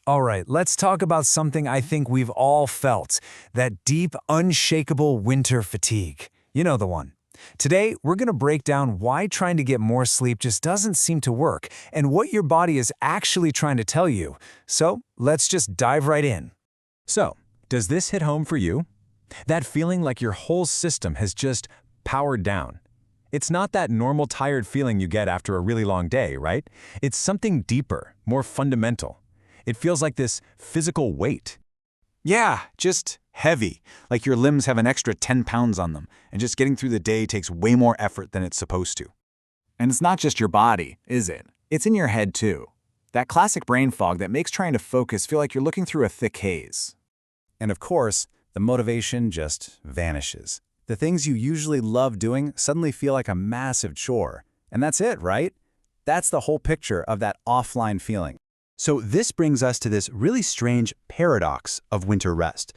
All right, let's talk about something I think we've all felt, that deep, unshakable winter fatigue. You know the one. Today, we're going to break down why trying to get more sleep just doesn't seem to work and what your body is actually trying to tell you. So, let's just dive right in. So, does this hit home for you? That feeling like your whole system has just powered down. It's not that normal tired feeling you get after a really long day, right? It's something deeper, more fundamental. It feels like this physical weight. Yeah, just heavy, like your limbs have an extra 10 pounds on them, and just getting through the day takes way more effort than it's supposed to. And it's not just your body, is it? It's in your head too. That classic brain fog that makes trying to focus feel like you're looking through a thick haze. And of course, the motivation just vanishes. The things you usually love doing suddenly feel like a massive chore. And that's it, right? That's the whole picture of that offline feeling. So this brings us to this really strange paradox of winter rest.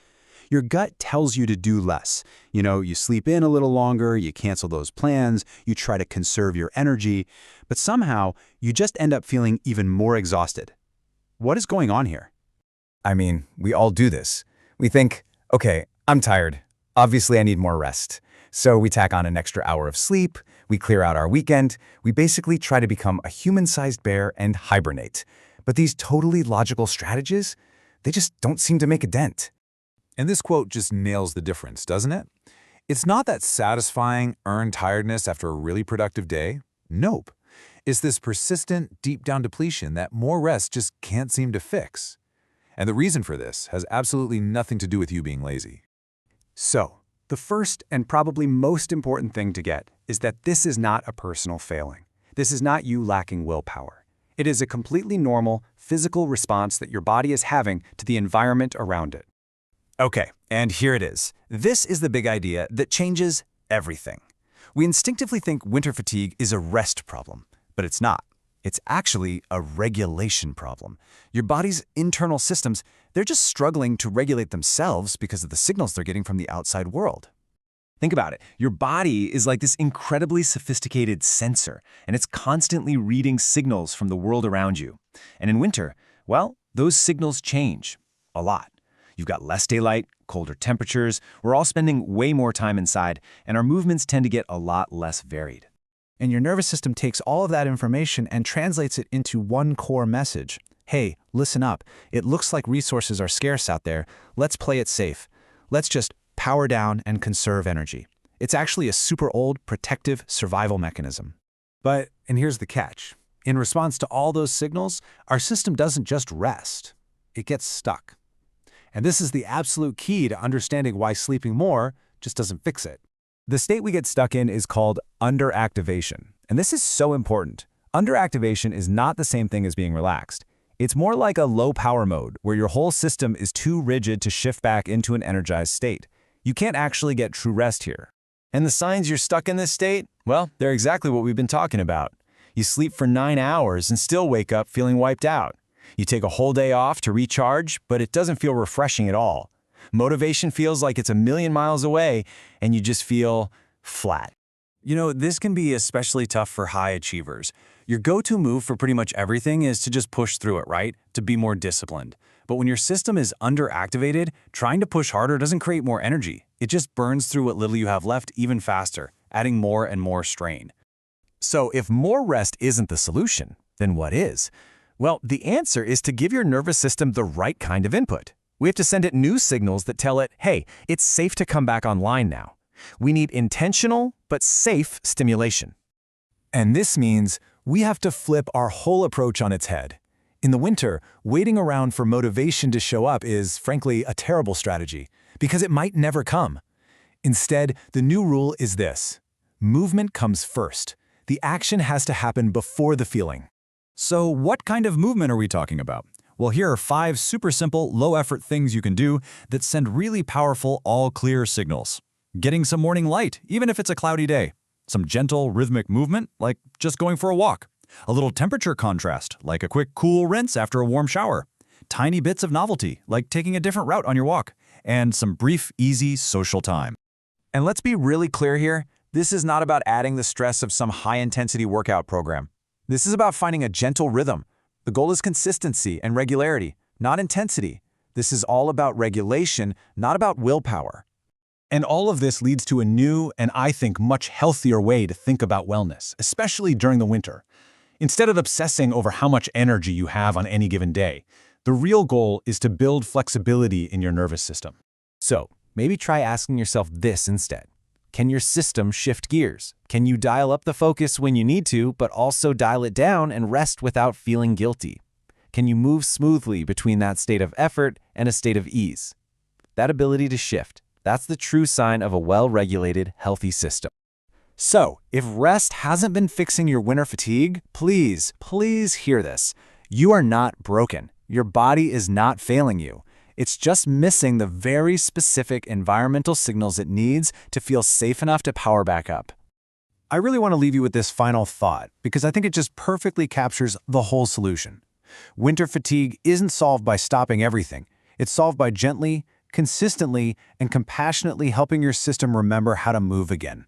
Your gut tells you to do less. You sleep in a little longer, you cancel those plans, you try to conserve your energy, but somehow you just end up feeling even more exhausted. What is going on here? I mean, we all do this. We think, okay, I'm tired. Obviously, I need more rest. So we tack on an extra hour of sleep, we clear out our weekend, we basically try to become a human-sized bear and hibernate. But these totally logical strategies, they just don't seem to make a dent. And this quote just nails the difference, doesn't it? It's not that satisfying, earned tiredness after a really productive day. Nope. It's this persistent, deep-down depletion that more rest just can't seem to fix. And the reason for this has absolutely nothing to do with you being lazy. So, the first and probably most important thing to get is that this is not a personal failing. This is not you lacking willpower. It is a completely normal, physical response that your body is having to the environment around it. Okay, and here it is. This is the big idea that changes everything. We instinctively think winter fatigue is a rest problem, but it's not. It's actually a regulation problem. Your body's internal systems, they're just struggling to regulate themselves because of the signals they're getting from the outside world. Think about it. Your body is like this incredibly sophisticated sensor, and it's constantly reading signals from the world around you. And in winter, well, those signals change a lot. You've got less daylight, colder temperatures, we're all spending way more time inside, and our movements tend to get a lot less varied. And your nervous system takes all of that information and translates it into one core message. Hey, listen up. It looks like resources are scarce out there. Let's play it safe. Let's just power down and conserve energy. It's actually a super old, protective survival mechanism. And here's the catch. In response to all those signals, our system doesn't just rest. It gets stuck. And this is the absolute key to understanding why sleeping more just doesn't fix it. The state we get stuck in is called underactivation. And this is so important. Underactivation is not the same thing as being relaxed. It's more like a low-power mode, where your whole system is too rigid to shift back into an energized state. You can't actually get true rest here. And the signs you're stuck in this state? Well, they're exactly what we've been talking about. You sleep for 9 hours and still wake up feeling wiped out. You take a whole day off to recharge, but it doesn't feel refreshing at all. Motivation feels like it's a million miles away, and you just feel flat. This can be especially tough for high achievers. Your go-to move for pretty much everything is to just push through it, right? To be more disciplined. But when your system is underactivated, trying to push harder doesn't create more energy. It just burns through what little you have left even faster, adding more and more strain. So if more rest isn't the solution, then what is? Well, the answer is to give your nervous system the right kind of input. We have to send it new signals that tell it, hey, it's safe to come back online now. We need intentional but safe stimulation. And this means we have to flip our whole approach on its head. In the winter, waiting around for motivation to show up is, frankly, a terrible strategy, because it might never come. Instead, the new rule is this: movement comes first. The action has to happen before the feeling. So what kind of movement are we talking about? Well, here are 5 super simple, low-effort things you can do that send really powerful, all-clear signals. Getting some morning light, even if it's a cloudy day. Some gentle, rhythmic movement, like just going for a walk. A little temperature contrast, like a quick, cool rinse after a warm shower. Tiny bits of novelty, like taking a different route on your walk. And some brief, easy social time. And let's be really clear here, this is not about adding the stress of some high-intensity workout program. This is about finding a gentle rhythm. The goal is consistency and regularity, not intensity. This is all about regulation, not about willpower. And all of this leads to a new and, I think, much healthier way to think about wellness, especially during the winter. Instead of obsessing over how much energy you have on any given day, the real goal is to build flexibility in your nervous system. So, maybe try asking yourself this instead. Can your system shift gears? Can you dial up the focus when you need to, but also dial it down and rest without feeling guilty? Can you move smoothly between that state of effort and a state of ease? That ability to shift, that's the true sign of a well-regulated, healthy system. So, if rest hasn't been fixing your winter fatigue, please hear this. You are not broken. Your body is not failing you. It's just missing the very specific environmental signals it needs to feel safe enough to power back up. I really want to leave you with this final thought because I think it just perfectly captures the whole solution. Winter fatigue isn't solved by stopping everything. It's solved by gently, consistently, and compassionately helping your system remember how to move again.